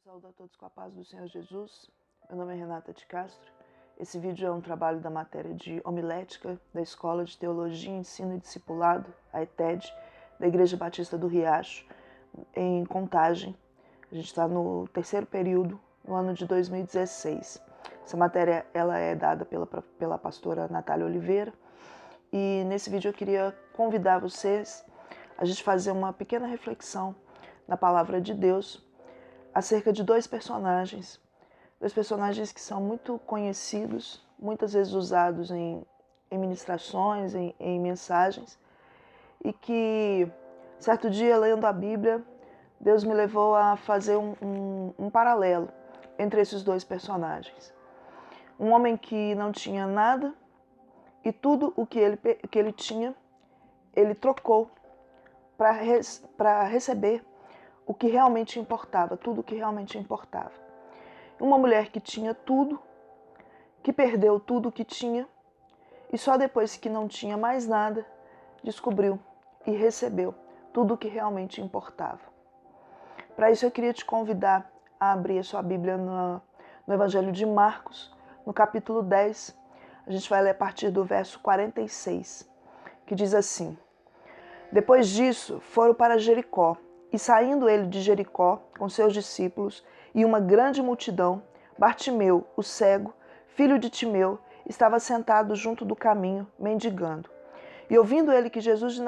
Saúdo a todos com a paz do Senhor Jesus. Meu nome é Renata de Castro. Esse vídeo é um trabalho da matéria de homilética da Escola de Teologia, Ensino e Discipulado, a ETED, da Igreja Batista do Riacho, em Contagem. A gente está no terceiro período, no ano de 2016. Essa matéria ela é dada pela pastora Natália Oliveira. E nesse vídeo eu queria convidar vocês a gente fazer uma pequena reflexão na palavra de Deus acerca de dois personagens que são muito conhecidos, muitas vezes usados em ministrações, em mensagens, e que, certo dia, lendo a Bíblia, Deus me levou a fazer um paralelo entre esses dois personagens. Um homem que não tinha nada e tudo o que ele tinha, ele trocou para receber o que realmente importava, tudo o que realmente importava. Uma mulher que tinha tudo, que perdeu tudo o que tinha e só depois que não tinha mais nada, descobriu e recebeu tudo o que realmente importava. Para isso eu queria te convidar a abrir a sua Bíblia no Evangelho de Marcos, no capítulo 10. A gente vai ler a partir do verso 46, que diz assim: Depois disso, foram para Jericó. E saindo ele de Jericó com seus discípulos e uma grande multidão, Bartimeu, o cego, filho de Timeu, estava sentado junto do caminho, mendigando. E ouvindo ele que era Jesus de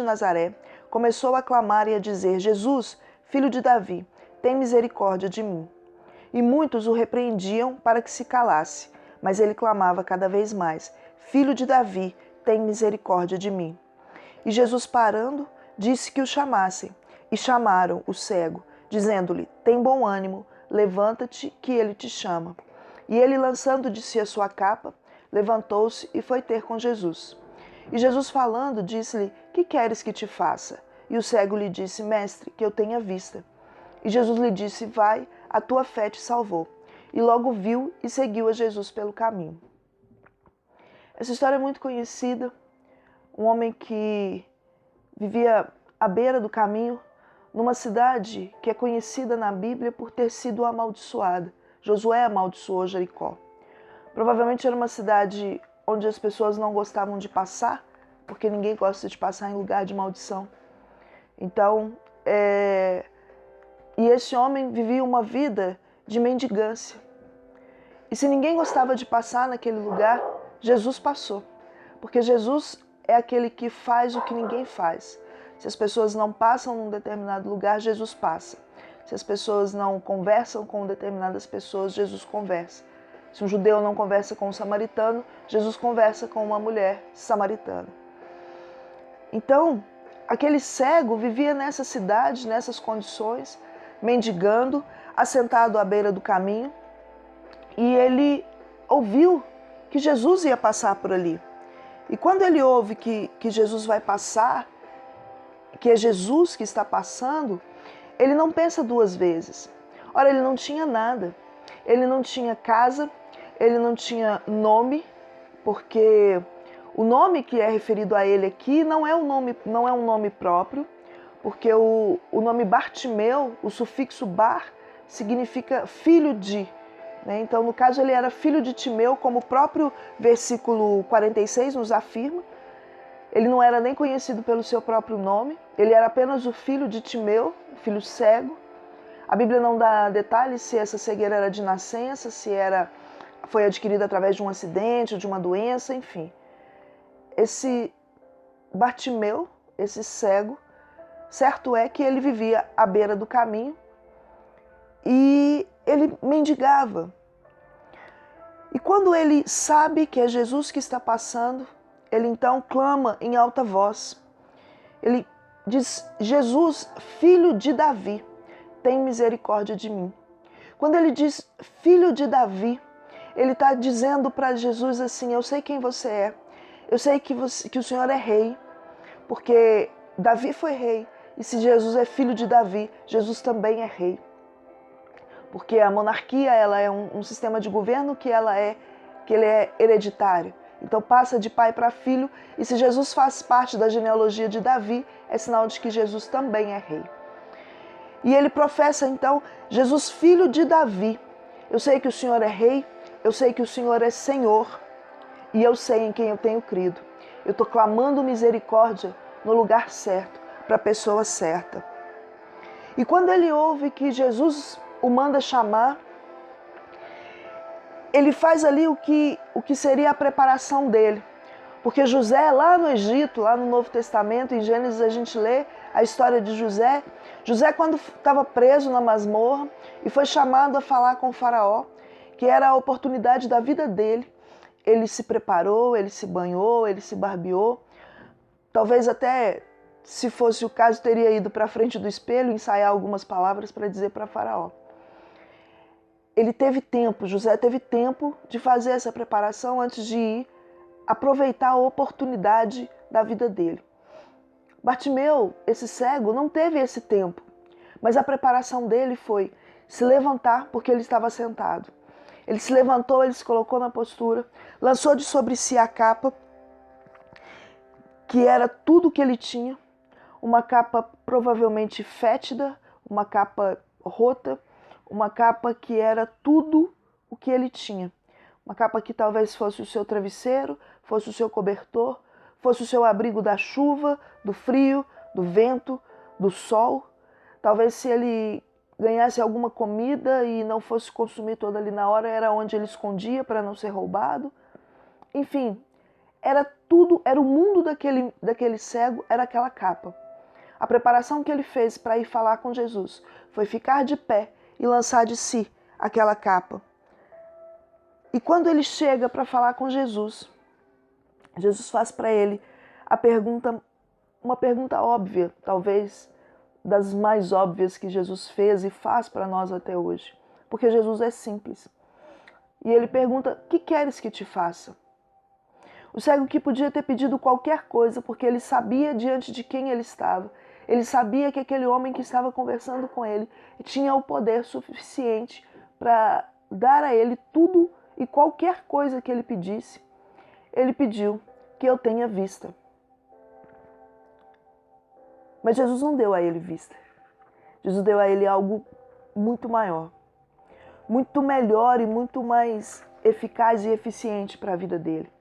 Nazaré, começou a clamar e a dizer: Jesus, filho de Davi, tem misericórdia de mim. E muitos o repreendiam para que se calasse, mas ele clamava cada vez mais: Filho de Davi, tem misericórdia de mim. E Jesus, parando, disse que o chamassem. E chamaram o cego, dizendo-lhe: Tem bom ânimo, levanta-te, que ele te chama. E ele, lançando de si a sua capa, levantou-se e foi ter com Jesus. E Jesus, falando, disse-lhe: Que queres que te faça? E o cego lhe disse: Mestre, que eu tenha vista. E Jesus lhe disse: Vai, a tua fé te salvou. E logo viu e seguiu a Jesus pelo caminho. Essa história é muito conhecida. Um homem que vivia à beira do caminho, numa cidade que é conhecida na Bíblia por ter sido amaldiçoada. Josué amaldiçoou Jericó. Provavelmente era uma cidade onde as pessoas não gostavam de passar, porque ninguém gosta de passar em lugar de maldição. Então, e esse homem vivia uma vida de mendigância. E se ninguém gostava de passar naquele lugar, Jesus passou. Porque Jesus é aquele que faz o que ninguém faz. Se as pessoas não passam num determinado lugar, Jesus passa. Se as pessoas não conversam com determinadas pessoas, Jesus conversa. Se um judeu não conversa com um samaritano, Jesus conversa com uma mulher samaritana. Então, aquele cego vivia nessa cidade, nessas condições, mendigando, assentado à beira do caminho, e ele ouviu que Jesus ia passar por ali. E quando ele ouve que Jesus vai passar, que é Jesus que está passando, ele não pensa duas vezes. Ora, ele não tinha nada. Ele não tinha casa, ele não tinha nome, porque o nome que é referido a ele aqui não é um nome próprio, porque o nome Bartimeu, o sufixo bar, significa filho de. Então, no caso, ele era filho de Timeu, como o próprio versículo 46 nos afirma. Ele não era nem conhecido pelo seu próprio nome, ele era apenas o filho de Timeu, filho cego. A Bíblia não dá detalhes se essa cegueira era de nascença, se foi adquirida através de um acidente, de uma doença, enfim. Esse Bartimeu, esse cego, certo é que ele vivia à beira do caminho e ele mendigava. E quando ele sabe que é Jesus que está passando, ele então clama em alta voz. Ele diz: Jesus, filho de Davi, tem misericórdia de mim. Quando ele diz filho de Davi, ele está dizendo para Jesus assim: eu sei quem você é, eu sei que o Senhor é rei, porque Davi foi rei, e se Jesus é filho de Davi, Jesus também é rei. Porque a monarquia ela é um sistema de governo que ele é hereditário. Então passa de pai para filho, e se Jesus faz parte da genealogia de Davi, é sinal de que Jesus também é rei. E ele professa então: Jesus, filho de Davi, eu sei que o Senhor é rei, eu sei que o Senhor é Senhor, e eu sei em quem eu tenho crido. Eu estou clamando misericórdia no lugar certo, para a pessoa certa. E quando ele ouve que Jesus o manda chamar, ele faz ali o que seria a preparação dele. Porque José, lá no Egito, lá no Novo Testamento, em Gênesis, a gente lê a história de José. José, quando estava preso na masmorra e foi chamado a falar com o faraó, que era a oportunidade da vida dele, ele se preparou, ele se banhou, ele se barbeou. Talvez até, se fosse o caso, teria ido para a frente do espelho, ensaiar algumas palavras para dizer para faraó. Ele teve tempo, José teve tempo de fazer essa preparação antes de ir aproveitar a oportunidade da vida dele. Bartimeu, esse cego, não teve esse tempo, mas a preparação dele foi se levantar porque ele estava sentado. Ele se levantou, ele se colocou na postura, lançou de sobre si a capa, que era tudo o que ele tinha, uma capa provavelmente fétida, uma capa rota, uma capa que era tudo o que ele tinha. Uma capa que talvez fosse o seu travesseiro, fosse o seu cobertor, fosse o seu abrigo da chuva, do frio, do vento, do sol. Talvez se ele ganhasse alguma comida e não fosse consumir toda ali na hora, era onde ele escondia para não ser roubado. Enfim, era tudo, era o mundo daquele cego, era aquela capa. A preparação que ele fez para ir falar com Jesus foi ficar de pé e lançar de si aquela capa. E quando ele chega para falar com Jesus, Jesus faz para ele uma pergunta óbvia, talvez das mais óbvias que Jesus fez e faz para nós até hoje. Porque Jesus é simples. E ele pergunta: "Que queres que te faça?" O cego que podia ter pedido qualquer coisa, porque ele sabia diante de quem ele estava. Ele sabia que aquele homem que estava conversando com ele tinha o poder suficiente para dar a ele tudo e qualquer coisa que ele pedisse. Ele pediu: "Que eu tenha vista." Mas Jesus não deu a ele vista. Jesus deu a ele algo muito maior, muito melhor e muito mais eficaz e eficiente para a vida dele.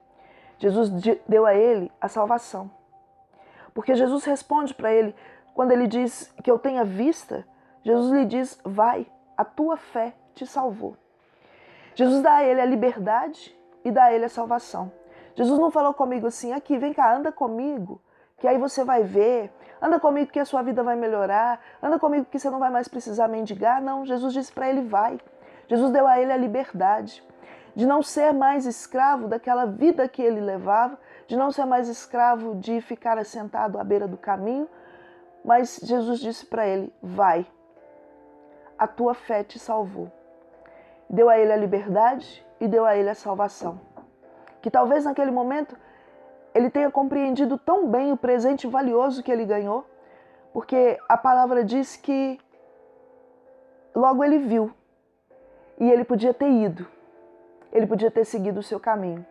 Jesus deu a ele a salvação. Porque Jesus responde para ele, quando ele diz que eu tenha vista, Jesus lhe diz: "Vai, a tua fé te salvou." Jesus dá a ele a liberdade e dá a ele a salvação. Jesus não falou comigo assim: "Aqui, vem cá, anda comigo, que aí você vai ver. Anda comigo que a sua vida vai melhorar. Anda comigo que você não vai mais precisar mendigar." Não, Jesus disse para ele: "Vai." Jesus deu a ele a liberdade de não ser mais escravo daquela vida que ele levava, de não ser mais escravo de ficar assentado à beira do caminho, mas Jesus disse para ele: "Vai, a tua fé te salvou." Deu a ele a liberdade e deu a ele a salvação. Que talvez naquele momento ele tenha compreendido tão bem o presente valioso que ele ganhou, porque a palavra diz que logo ele viu e ele podia ter ido. Ele podia ter seguido o seu caminho,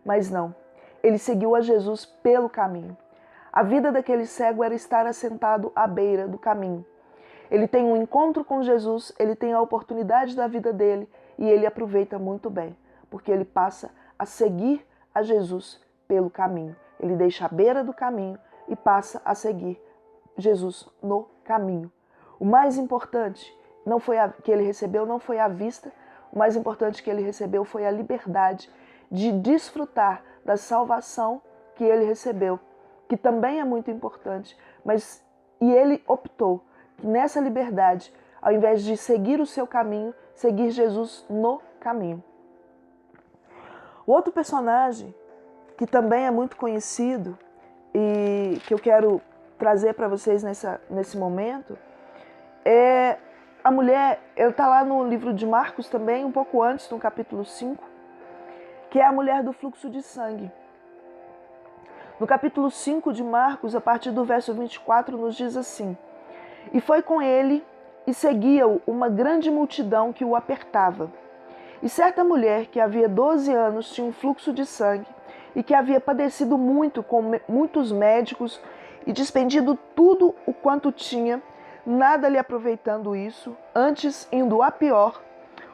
mas não. Ele seguiu a Jesus pelo caminho. A vida daquele cego era estar assentado à beira do caminho. Ele tem um encontro com Jesus, ele tem a oportunidade da vida dele e ele aproveita muito bem, porque ele passa a seguir a Jesus pelo caminho. Ele deixa a beira do caminho e passa a seguir Jesus no caminho. O mais importante que ele recebeu não foi a vista, o mais importante que ele recebeu foi a liberdade de desfrutar da salvação que ele recebeu, que também é muito importante, e ele optou que nessa liberdade, ao invés de seguir o seu caminho, seguir Jesus no caminho. O outro personagem que também é muito conhecido e que eu quero trazer para vocês nesse momento é a mulher, ela está lá no livro de Marcos também, um pouco antes, no capítulo 5, que é a mulher do fluxo de sangue. No capítulo 5 de Marcos, a partir do verso 24, nos diz assim: "E foi com ele e seguia-o uma grande multidão que o apertava. E certa mulher que havia 12 anos tinha um fluxo de sangue e que havia padecido muito com muitos médicos e despendido tudo o quanto tinha, nada lhe aproveitando isso, antes indo a pior,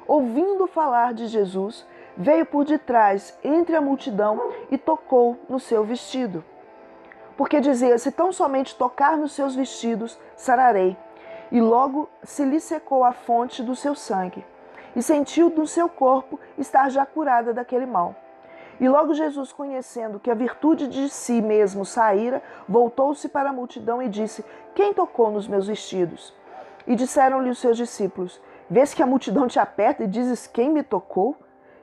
ouvindo falar de Jesus, veio por detrás, entre a multidão, e tocou no seu vestido. Porque dizia, se tão somente tocar nos seus vestidos, sararei. E logo se lhe secou a fonte do seu sangue, e sentiu no seu corpo estar já curada daquele mal. E logo Jesus, conhecendo que a virtude de si mesmo saíra, voltou-se para a multidão e disse, quem tocou nos meus vestidos? E disseram-lhe os seus discípulos, vês que a multidão te aperta e dizes, quem me tocou?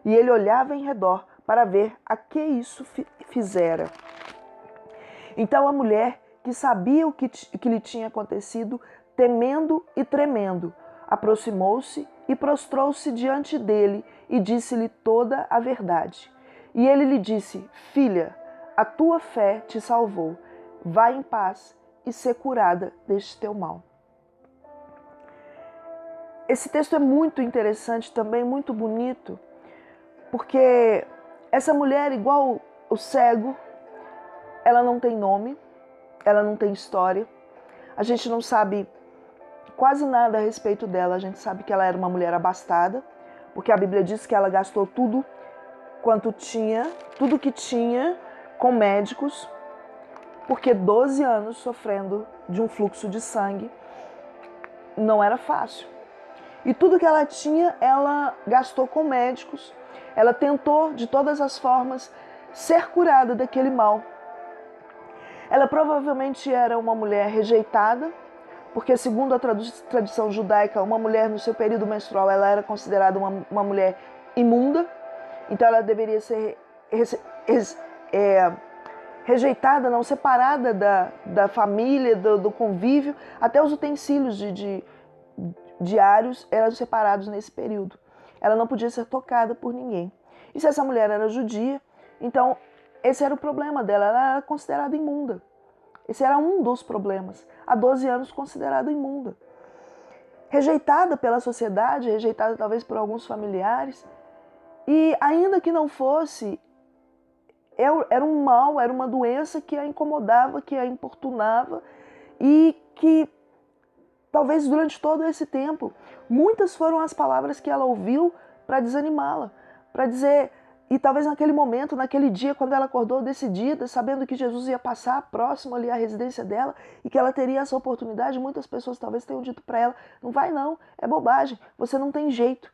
E ele olhava em redor para ver a que isso fizera. Então a mulher, que sabia o que lhe tinha acontecido, temendo e tremendo, aproximou-se e prostrou-se diante dele e disse-lhe toda a verdade. E ele lhe disse, filha, a tua fé te salvou. Vai em paz e ser curada deste teu mal. Esse texto é muito interessante também, muito bonito, porque essa mulher, igual o cego, ela não tem nome, ela não tem história. A gente não sabe quase nada a respeito dela. A gente sabe que ela era uma mulher abastada, porque a Bíblia diz que ela gastou tudo que tinha com médicos, porque 12 anos sofrendo de um fluxo de sangue não era fácil. E tudo que ela tinha, ela gastou com médicos. Ela tentou, de todas as formas, ser curada daquele mal. Ela provavelmente era uma mulher rejeitada, porque segundo a tradição judaica, uma mulher no seu período menstrual, ela era considerada uma mulher imunda. Então ela deveria ser rejeitada, não separada da família, do convívio. Até os utensílios diários eram separados nesse período. Ela não podia ser tocada por ninguém. E se essa mulher era judia, então esse era o problema dela. Ela era considerada imunda. Esse era um dos problemas. Há 12 anos considerada imunda. Rejeitada pela sociedade, rejeitada talvez por alguns familiares. E ainda que não fosse, era um mal, era uma doença que a incomodava, que a importunava e que talvez durante todo esse tempo, muitas foram as palavras que ela ouviu para desanimá-la, para dizer, e talvez naquele momento, naquele dia, quando ela acordou decidida, sabendo que Jesus ia passar próximo ali à residência dela e que ela teria essa oportunidade, muitas pessoas talvez tenham dito para ela, não vai não, é bobagem, você não tem jeito,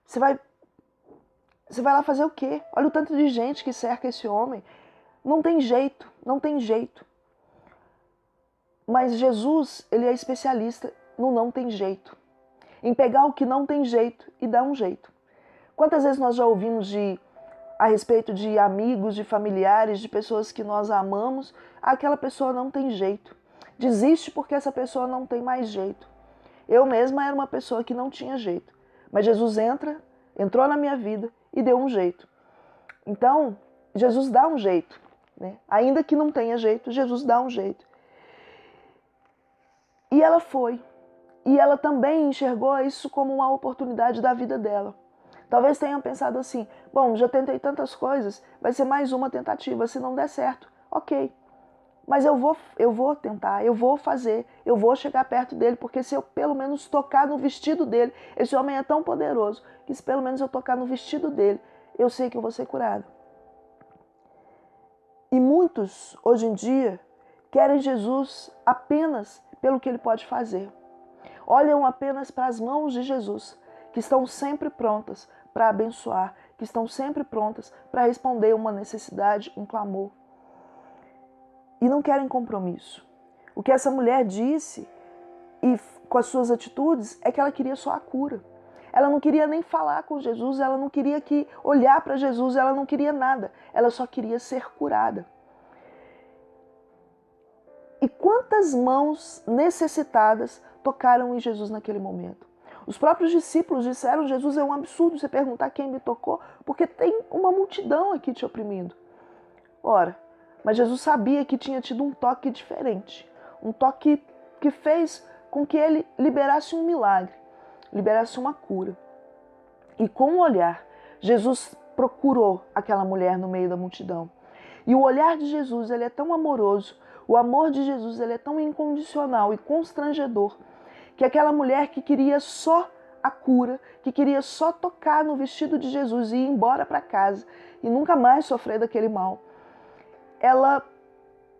você vai lá fazer o quê? Olha o tanto de gente que cerca esse homem. Não tem jeito, não tem jeito. Mas Jesus, ele é especialista no não tem jeito. Em pegar o que não tem jeito e dar um jeito. Quantas vezes nós já ouvimos a respeito de amigos, de familiares, de pessoas que nós amamos, aquela pessoa não tem jeito. Desiste porque essa pessoa não tem mais jeito. Eu mesma era uma pessoa que não tinha jeito. Mas Jesus entrou na minha vida e deu um jeito. Então, Jesus dá um jeito, né? Ainda que não tenha jeito, Jesus dá um jeito. E ela foi. E ela também enxergou isso como uma oportunidade da vida dela. Talvez tenham pensado assim, bom, já tentei tantas coisas, vai ser mais uma tentativa, se não der certo, ok. Mas eu vou tentar, eu vou fazer, eu vou chegar perto dele, porque se eu pelo menos tocar no vestido dele, esse homem é tão poderoso, que se pelo menos eu tocar no vestido dele, eu sei que eu vou ser curado. E muitos, hoje em dia, querem Jesus apenas pelo que ele pode fazer. Olham apenas para as mãos de Jesus, que estão sempre prontas para abençoar, que estão sempre prontas para responder uma necessidade, um clamor. E não querem compromisso. O que essa mulher disse, e com as suas atitudes, é que ela queria só a cura. Ela não queria nem falar com Jesus, ela não queria olhar para Jesus, ela não queria nada. Ela só queria ser curada. E quantas mãos necessitadas tocaram em Jesus naquele momento? Os próprios discípulos disseram, Jesus, é um absurdo você perguntar quem me tocou, porque tem uma multidão aqui te oprimindo. Ora, mas Jesus sabia que tinha tido um toque diferente. Um toque que fez com que ele liberasse um milagre, liberasse uma cura. E com um olhar, Jesus procurou aquela mulher no meio da multidão. E o olhar de Jesus, ele é tão amoroso, o amor de Jesus, ele é tão incondicional e constrangedor, que aquela mulher que queria só a cura, que queria só tocar no vestido de Jesus e ir embora para casa e nunca mais sofrer daquele mal, ela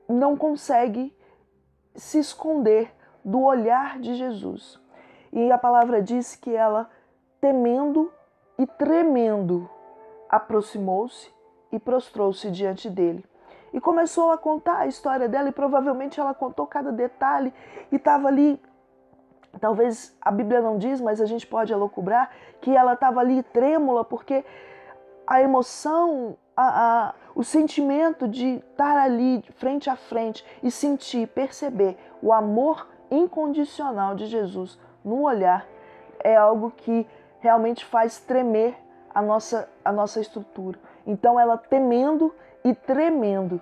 não consegue se esconder do olhar de Jesus. E a palavra diz que ela, temendo e tremendo, aproximou-se e prostrou-se diante dele. E começou a contar a história dela, e provavelmente ela contou cada detalhe e estava ali. Talvez a Bíblia não diz, mas a gente pode elucubrar que ela estava ali trêmula, porque a emoção, o sentimento de estar ali frente a frente e sentir, perceber o amor incondicional de Jesus no olhar é algo que realmente faz tremer a nossa estrutura. Então ela, temendo e tremendo,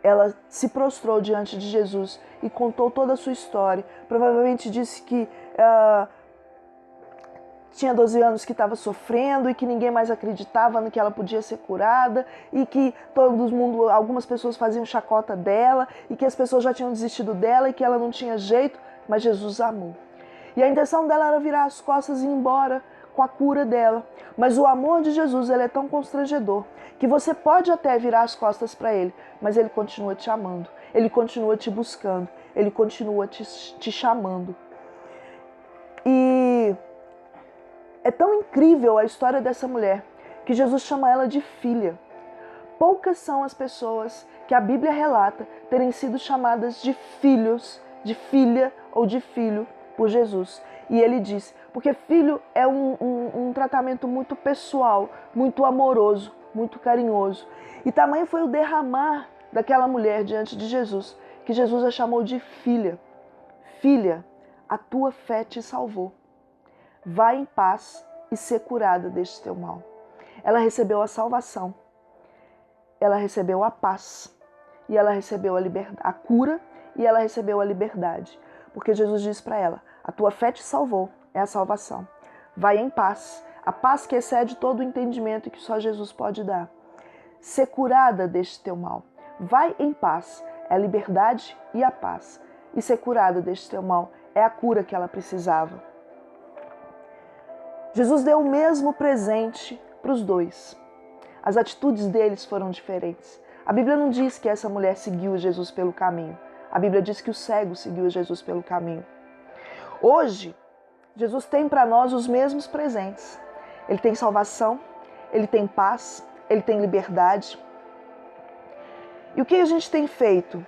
ela se prostrou diante de Jesus e contou toda a sua história. Provavelmente disse que tinha 12 anos que estava sofrendo e que ninguém mais acreditava que ela podia ser curada e que algumas pessoas faziam chacota dela e que as pessoas já tinham desistido dela e que ela não tinha jeito, mas Jesus a amou. E a intenção dela era virar as costas e ir embora com a cura dela. Mas o amor de Jesus, ele é tão constrangedor que você pode até virar as costas para ele, mas ele continua te amando, ele continua te buscando, ele continua te chamando. E é tão incrível a história dessa mulher que Jesus chama ela de filha. Poucas são as pessoas que a Bíblia relata terem sido chamadas de filhos, de filha ou de filho por Jesus. E ele diz, porque filho é um tratamento muito pessoal, muito amoroso, muito carinhoso. E tamanho foi o derramar daquela mulher diante de Jesus, que Jesus a chamou de filha. Filha, a tua fé te salvou. Vai em paz e ser curada deste teu mal. Ela recebeu a salvação, ela recebeu a paz, e ela recebeu a cura, e ela recebeu a liberdade. Porque Jesus disse para ela, a tua fé te salvou, é a salvação. Vai em paz, a paz que excede todo o entendimento que só Jesus pode dar. Ser curada deste teu mal. Vai em paz, é a liberdade e a paz. E ser curada deste teu mal é a cura que ela precisava. Jesus deu o mesmo presente para os dois. As atitudes deles foram diferentes. A Bíblia não diz que essa mulher seguiu Jesus pelo caminho. A Bíblia diz que o cego seguiu Jesus pelo caminho. Hoje, Jesus tem para nós os mesmos presentes. Ele tem salvação, ele tem paz, ele tem liberdade. E o que a gente tem feito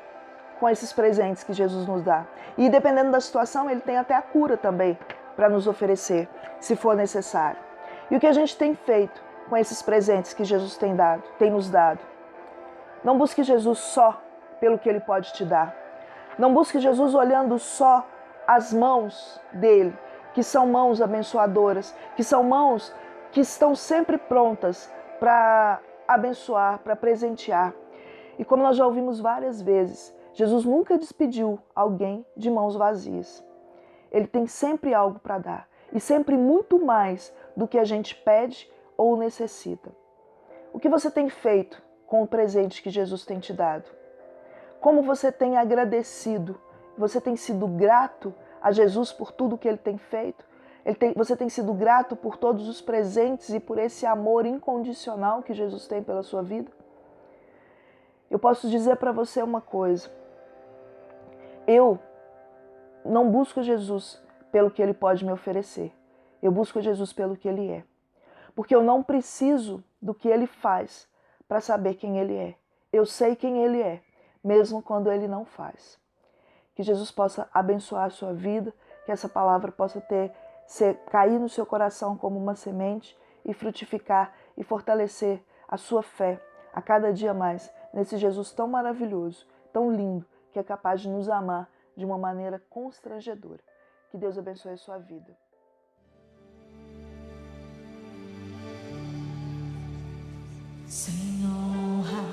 com esses presentes que Jesus nos dá? E dependendo da situação, ele tem até a cura também para nos oferecer, se for necessário. E o que a gente tem feito com esses presentes que Jesus tem nos dado? Não busque Jesus só pelo que ele pode te dar. Não busque Jesus olhando só as mãos dele, que são mãos abençoadoras, que são mãos que estão sempre prontas para abençoar, para presentear. E como nós já ouvimos várias vezes, Jesus nunca despediu alguém de mãos vazias. Ele tem sempre algo para dar, e sempre muito mais do que a gente pede ou necessita. O que você tem feito com o presente que Jesus tem te dado? Como você tem agradecido? Você tem sido grato a Jesus por tudo que ele tem feito? Você tem sido grato por todos os presentes e por esse amor incondicional que Jesus tem pela sua vida? Eu posso dizer para você uma coisa. Eu não busco Jesus pelo que ele pode me oferecer. Eu busco Jesus pelo que ele é. Porque eu não preciso do que ele faz para saber quem ele é. Eu sei quem ele é, mesmo quando ele não faz. Que Jesus possa abençoar a sua vida, que essa palavra possa cair no seu coração como uma semente e frutificar e fortalecer a sua fé a cada dia mais nesse Jesus tão maravilhoso, tão lindo, que é capaz de nos amar de uma maneira constrangedora. Que Deus abençoe a sua vida. Sem honra,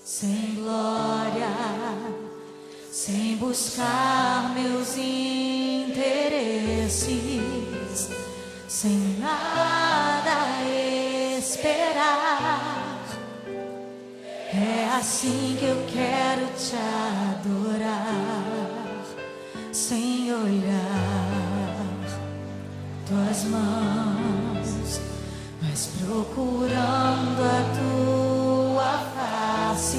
sem glória, sem buscar meus interesses, sem nada esperar. É assim que eu quero te adorar, sem olhar. tuas mãos, mas procurando a tua face,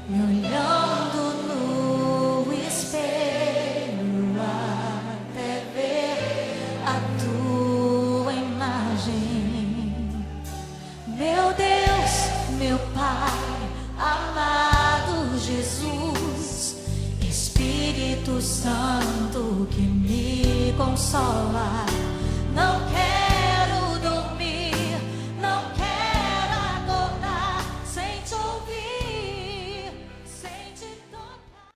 me olhando no espelho até ver a tua imagem. Meu Deus, meu Pai, amado Jesus, Espírito Santo que me consola, não quero